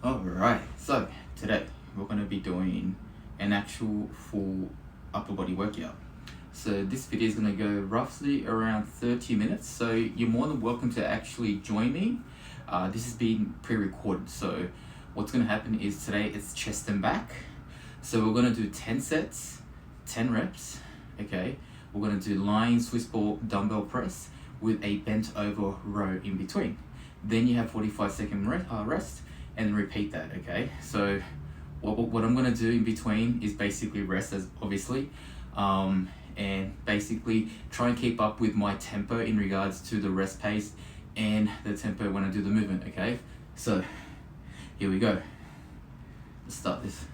Alright, so today we're going to be doing an actual full upper body workout. So this video is going to go roughly around 30 minutes, so you're more than welcome to actually join me. This is being pre-recorded, so what's going to happen is today it's chest and back. So we're going to do 10 sets, 10 reps, okay? We're going to do lying Swiss ball dumbbell press with a bent over row in between. Then you have 45-second rest and then repeat that, okay? So what I'm gonna do in between is basically rest, as obviously, and basically try and keep up with my tempo in regards to the rest pace and the tempo when I do the movement, okay? So here we go. Let's start this.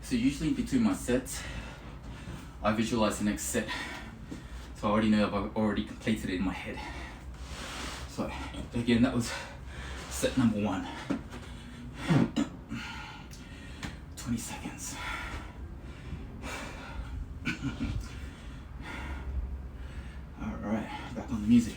So usually between my sets, I visualize the next set. So I already know I've already completed it in my head. So again, that was set number 1. 20 seconds. All right, back on the music.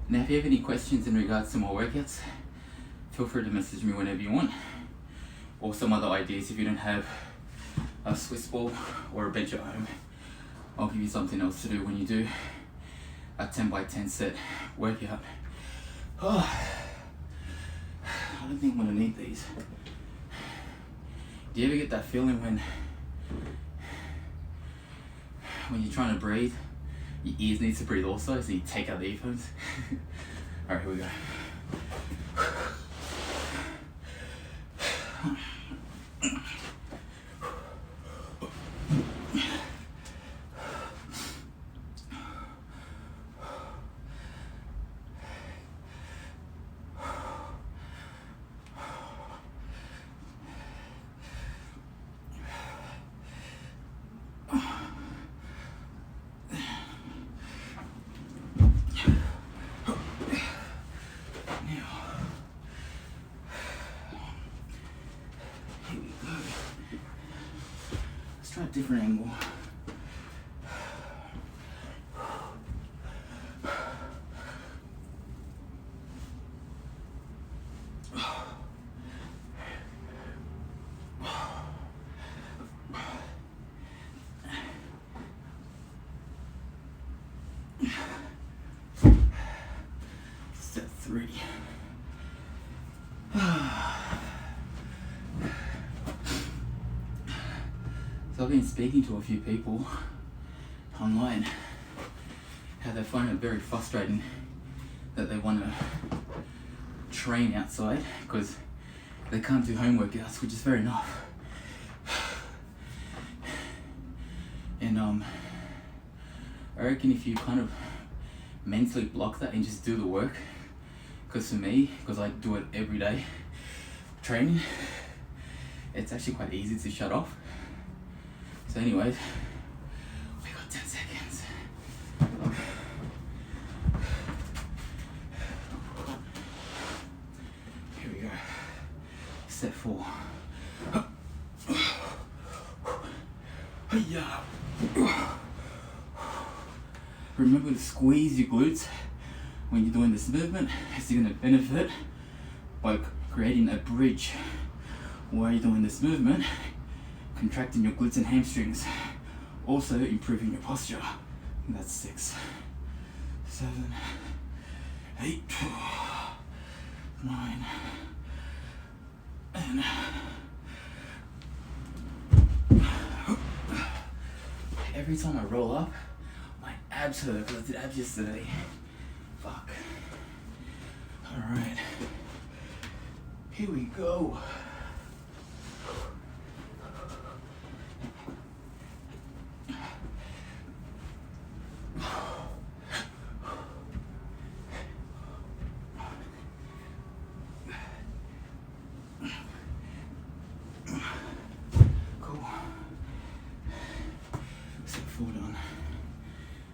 Now if you have any questions in regards to my workouts, feel free to message me whenever you want, or some other ideas if you don't have a Swiss ball or a bench at home. I'll give you something else to do when you do a 10 by 10 set workout. Oh, I don't think I'm gonna need these. Do you ever get that feeling when you're trying to breathe, your ears need to breathe also, so you take out the earphones? Alright, here we go. Try a different angle. I've been speaking to a few people online how they find it very frustrating that they want to train outside because they can't do home workouts, which is fair enough. And I reckon if you kind of mentally block that and just do the work, because for me, because I do it every day, training, it's actually quite easy to shut off. So anyways, we got 10 seconds. Here we go. Set 4. Remember to squeeze your glutes when you're doing this movement, as you're going to benefit by creating a bridge while you're doing this movement, contracting your glutes and hamstrings, also improving your posture. That's 6, 7, 8, 9, and every time I roll up, my abs hurt because I did abs yesterday. Fuck. Alright. Here we go. Cool. Set 4 down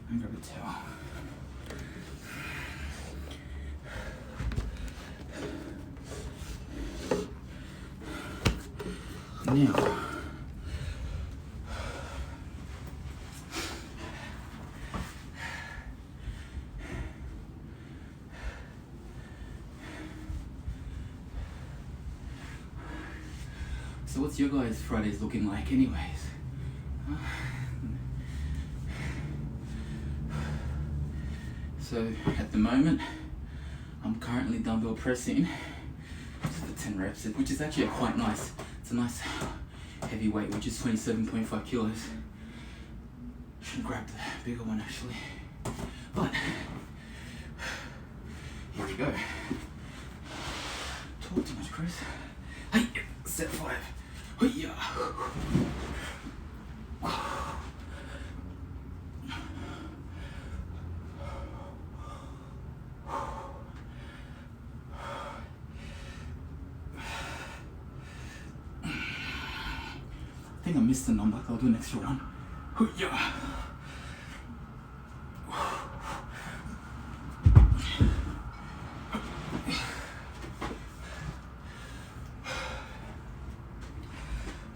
and grab a towel. Now, so what's your guys' Fridays looking like anyways? So at the moment, I'm currently dumbbell pressing just for 10 reps, which is actually quite nice. It's a nice heavy weight, which is 27.5 kilos. Should grab the bigger one actually. But here we go. Talk too much, Chris. Hey, set 5. Hey-ya. I think I missed the number. I'll do an extra one. Yeah.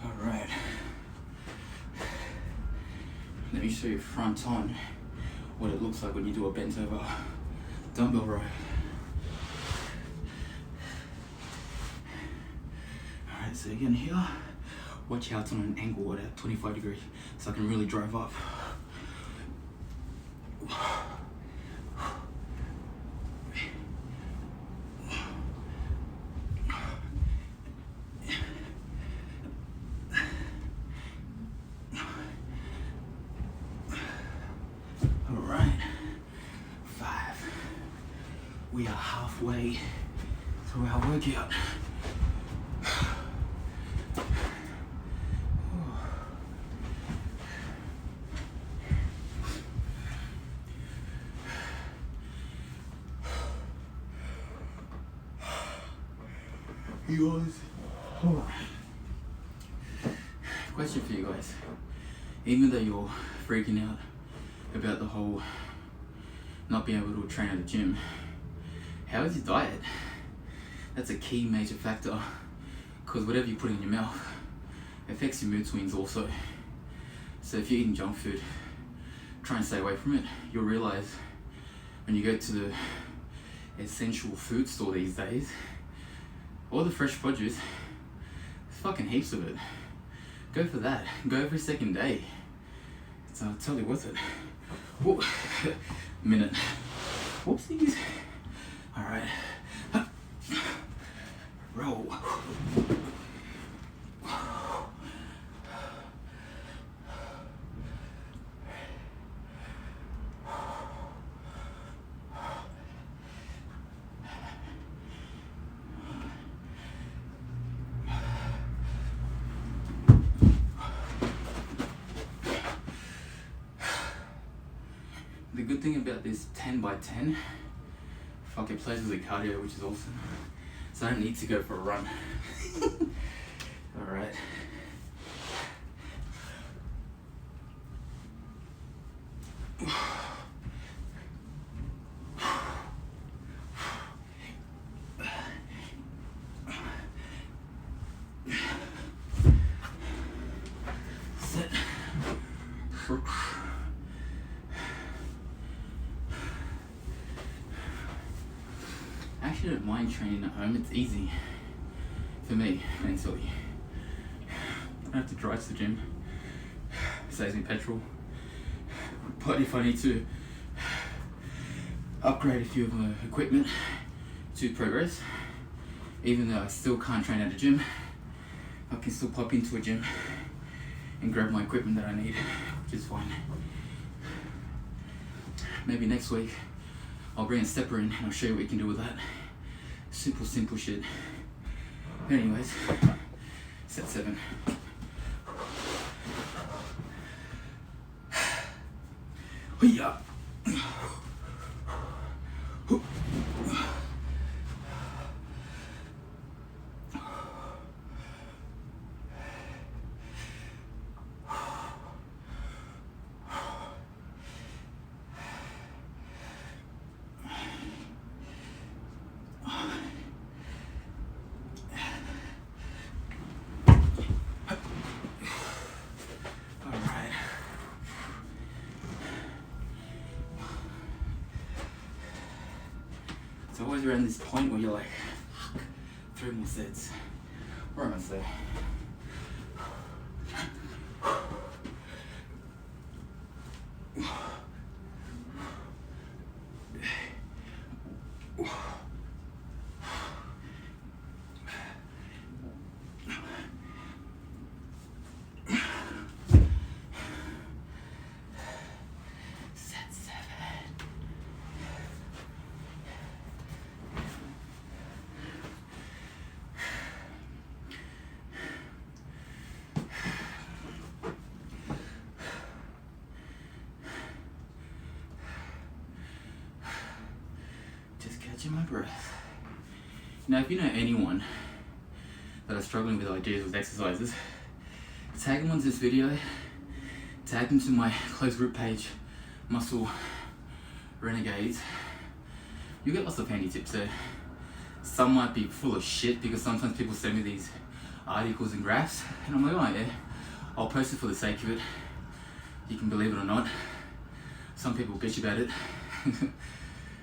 Alright. Let me show you front on what it looks like when you do a bent over dumbbell row. Alright, so again here. Watch how it's on an angle at 25 degrees so I can really drive up. Alright, 5. We are halfway through our workout. You guys. Question for you guys. Even though you're freaking out about the whole not being able to train at the gym, how is your diet? That's a key major factor, because whatever you put in your mouth affects your mood swings also. So if you're eating junk food, try and stay away from it. You'll realize when you go to the essential food store these days, all the fresh produce, there's fucking heaps of it. Go for that. Go every second day. It's totally worth it. Whoa. Minute. Whoopsies. Alright. Roll. good thing about this 10 by 10, fuck, it plays with the cardio, which is awesome. So I don't need to go for a run. Alright. Sit. I actually don't mind training at home, it's easy for me mentally. I don't have to drive to the gym, saves me petrol. But if I need to upgrade a few of my equipment to progress, even though I still can't train at a gym, I can still pop into a gym and grab my equipment that I need, which is fine. Maybe next week I'll bring a stepper in and I'll show you what you can do with that. Simple shit. Anyways, set 7. Hoo-yah. It's always around this point where you're like, fuck, 3 more sets. We're almost there. Catching my breath. Now, if you know anyone that are struggling with ideas with exercises, tag them onto this video, tag them to my closed group page, Muscle Renegades. You get lots of handy tips there. Some might be full of shit because sometimes people send me these articles and graphs, and I'm like, oh yeah, I'll post it for the sake of it. You can believe it or not. Some people bitch about it.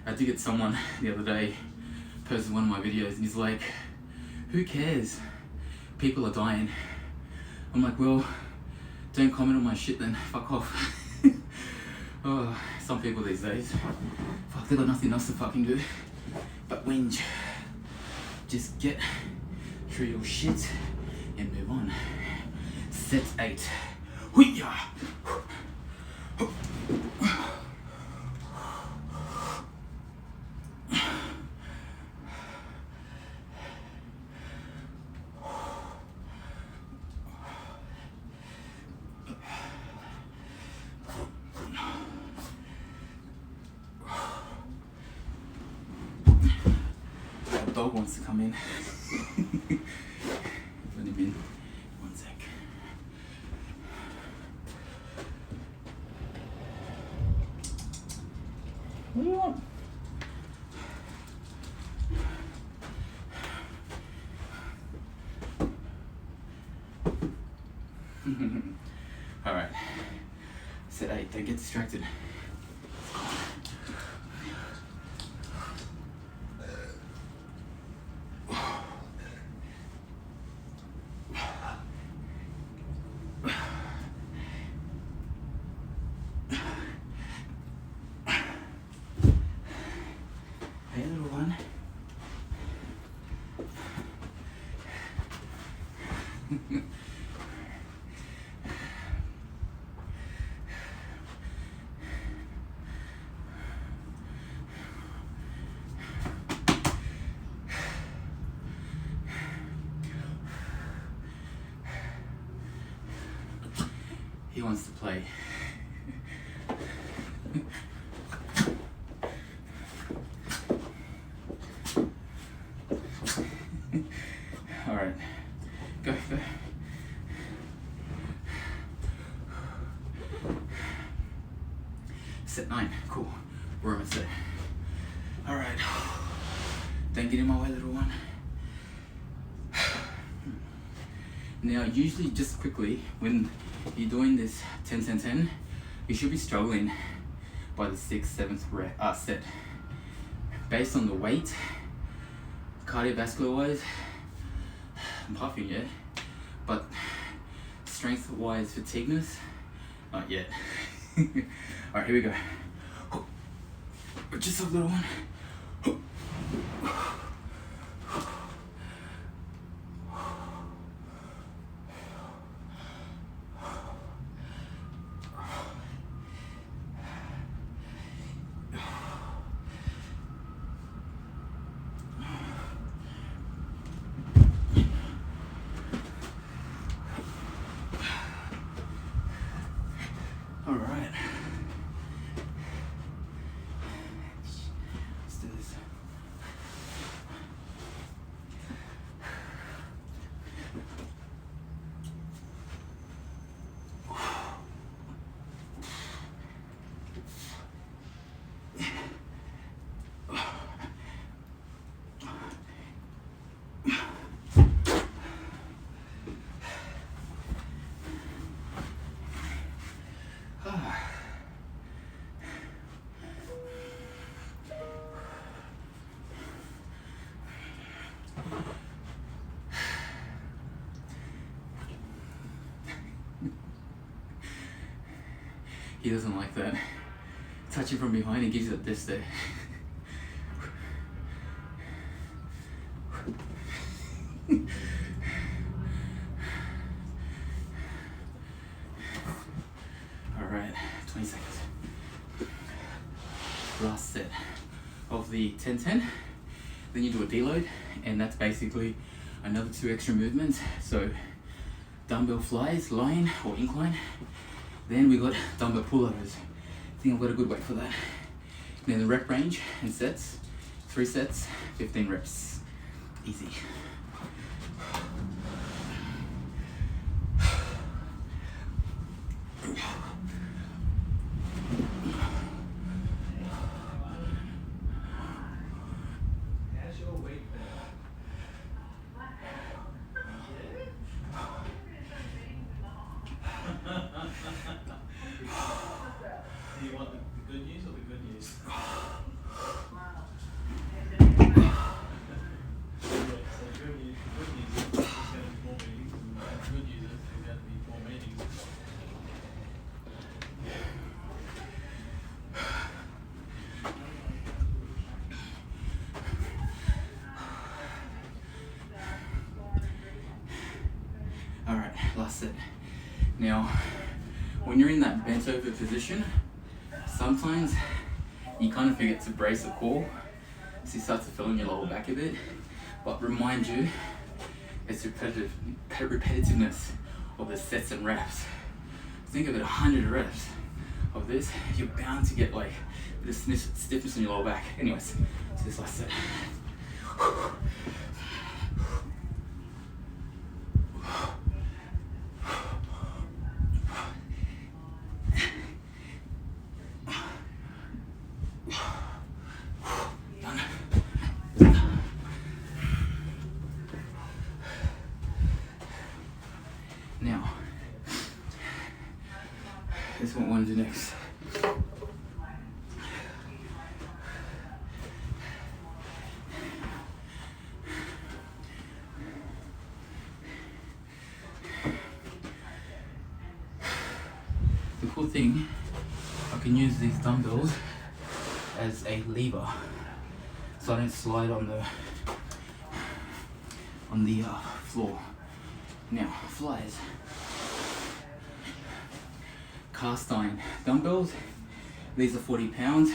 I did get someone the other day posted one of my videos and he's like, who cares? People are dying. I'm like, well, don't comment on my shit then, fuck off. Oh, some people these days, fuck, they got nothing else to fucking do but whinge. Just get through your shit and move on. Set 8. Hoo-yah! Dog wants to come in. Let him in. One sec. What do you want? Alright. Set 8, don't get distracted. Hey, little one. He wants to play. Go. Set 9, cool. We're almost there. All right. Don't get in my way, little one. Now, usually, just quickly, when you're doing this 10-10-10, you should be struggling by the 6th, 7th set. Based on the weight, cardiovascular-wise, I'm puffing yet, but strength-wise, fatigueness, not yet. All right, here we go. Just a little one. All right. Let's do this. He doesn't like that. Touching from behind, he gives you this there. Alright, 20 seconds. Last set of the 10-10. Then you do a deload, and that's basically another 2 extra movements. So dumbbell flies, line or incline. Then we got dumbbell pullovers. I think I've got a good weight for that. Then the rep range and sets, 3 sets, 15 reps. Easy. Do you want the good news or the good news? So the good news is there's going to be more meetings, and the good news is there's going to be more meetings. Alright, last set. Now, when you're in that bent over position, sometimes you kind of forget to brace the core, so you start to feel in your lower back a bit. But remind you, it's repetitiveness of the sets and reps. Think of it, 100 reps of this, you're bound to get like a bit of stiffness in your lower back. Anyways, so this last set. Now, this is what I want to do next. The cool thing, I can use these dumbbells as a lever, so I don't slide on the floor. Now, flies. Cast iron dumbbells. These are 40 pounds.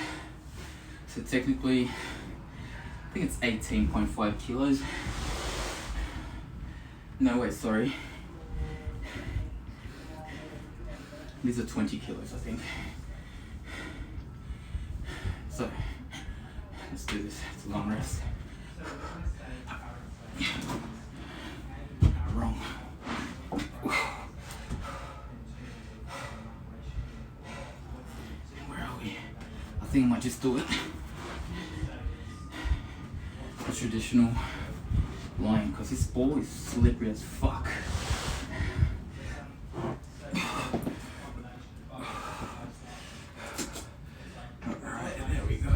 So technically, I think it's 18.5 kilos. No, wait, sorry. These are 20 kilos, I think. So, let's do this. It's a long rest. Wrong. think I might just do it the traditional line, because this ball is slippery as fuck. Alright, there we go.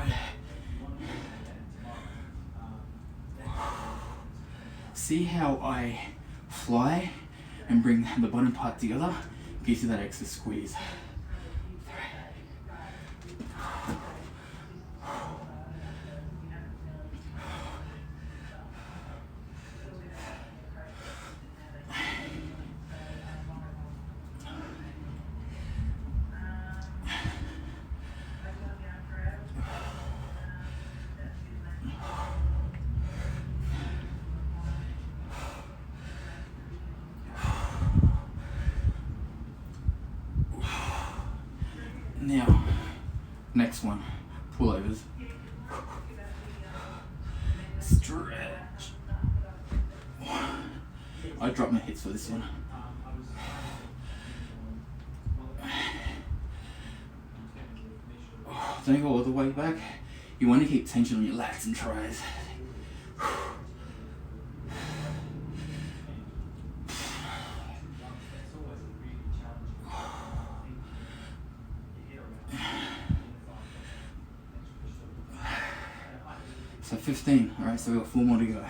See how I fly and bring the bottom part together? Gives you that extra squeeze. Now, next one, pullovers. Stretch. I dropped my hips for this one. Don't go all the way back. You want to keep tension on your lats and tries. So 15, alright, so we got 4 more to go.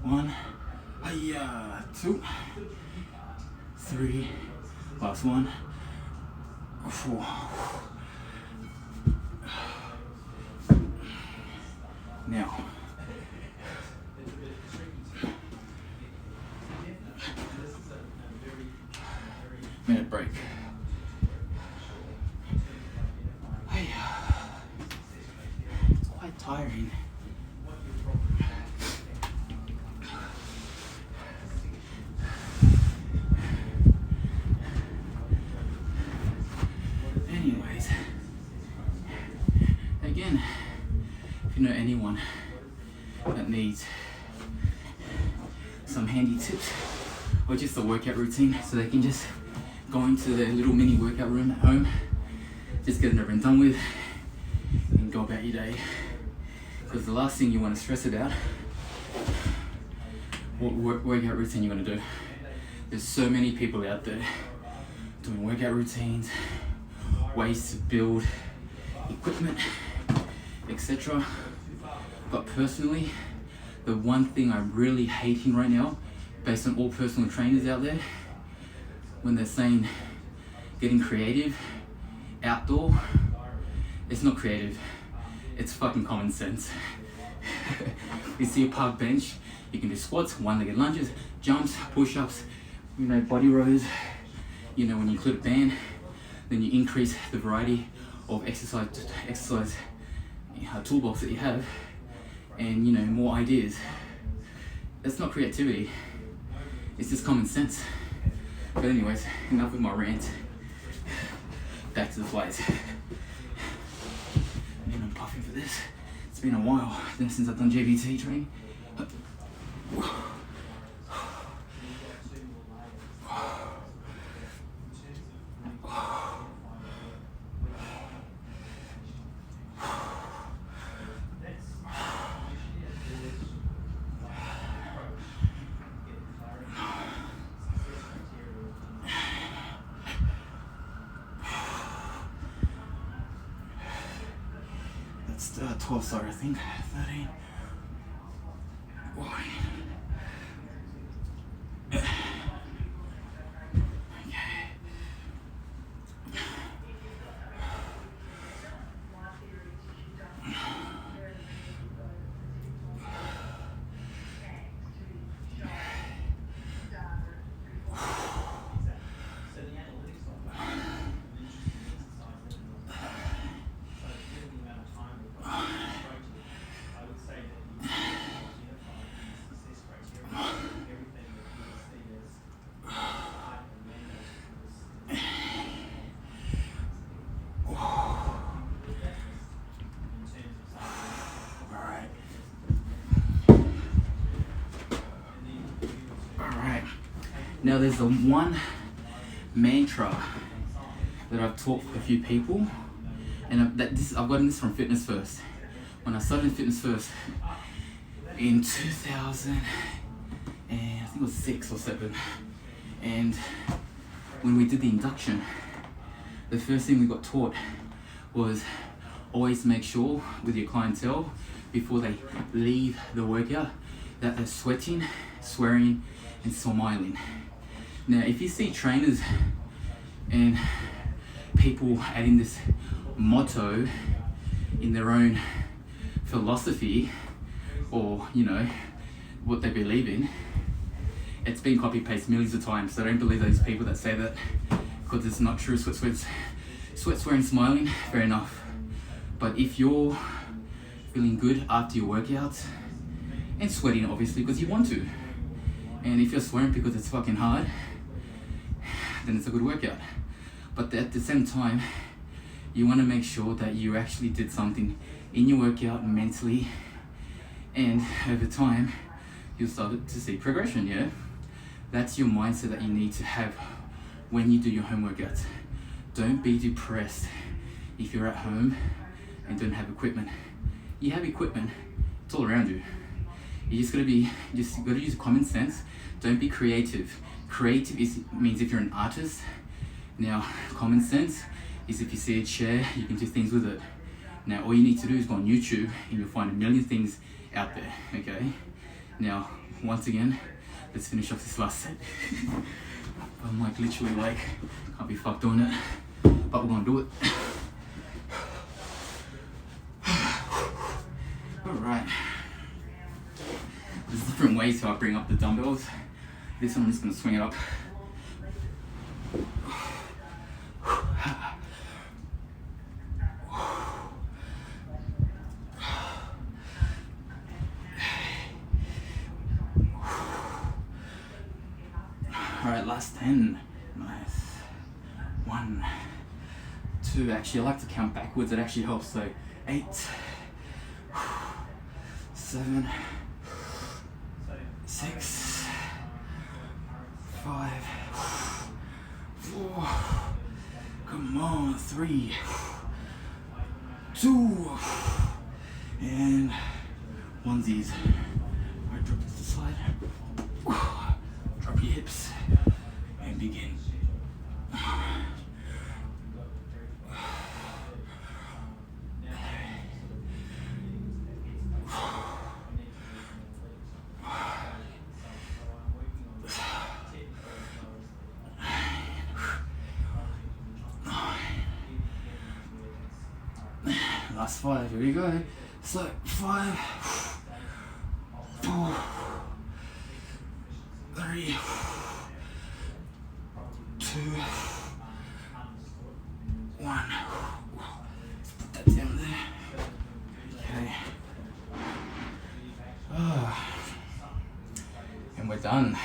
1, 2, 3, last 1, 4. Now, minute break. It's quite tiring. Anyways, again, if you know anyone that needs some handy tips or just a workout routine so they can just go into their little mini workout room at home, just get it over and done with and go about your day. Because the last thing you want to stress about, what workout routine you're going to do. There's so many people out there doing workout routines, ways to build equipment, etc. But personally, the one thing I'm really hating right now, based on all personal trainers out there, when they're saying getting creative outdoor, it's not creative, it's fucking common sense. You see a park bench, you can do squats, one-legged lunges, jumps, push-ups, body rows. When you include a band, then you increase the variety of exercise toolbox that you have, and more ideas. That's not creativity, it's just common sense. But anyways, enough with my rant. Back to the flights. Man, I'm puffing for this. It's been a while since I've done JVT training. That's 12, sorry, I think. 13. Boy. Now there's the one mantra that I've taught a few people, and I've gotten this from Fitness First. When I started in Fitness First in 2000, and I think it was 6 or 7, and when we did the induction, the first thing we got taught was always make sure with your clientele before they leave the workout that they're sweating, swearing, and smiling. Now, if you see trainers and people adding this motto in their own philosophy, or what they believe in, it's been copy-pasted millions of times. So don't believe those people that say that, because it's not true. Sweat, swearing, smiling, fair enough. But if you're feeling good after your workouts, and sweating obviously because you want to, and if you're swearing because it's fucking hard, then it's a good workout. But at the same time, you want to make sure that you actually did something in your workout mentally, and over time you'll start to see progression. Yeah, that's your mindset that you need to have when you do your home workouts. Don't be depressed if you're at home and don't have equipment. You have equipment, it's all around you. You just gotta use common sense. Don't be creative. Creative means if you're an artist. Now, common sense is if you see a chair, you can do things with it. Now, all you need to do is go on YouTube and you'll find a million things out there, okay? Now, once again, let's finish off this last set. I'm literally can't be fucked doing it, but we're gonna do it. Alright. There's different ways how I bring up the dumbbells. This one I'm just gonna swing it up. Alright, last 10. Nice. 1, 2. Actually, I like to count backwards, it actually helps. So 8, 7, 6, 5, 4. Come on, 3, 2, and onesies. Alright, drop it to the side. Drop your hips and begin. Last 5, here we go. So 5, 4, 3, 2, 1. Let's put that down there. Okay. And we're done.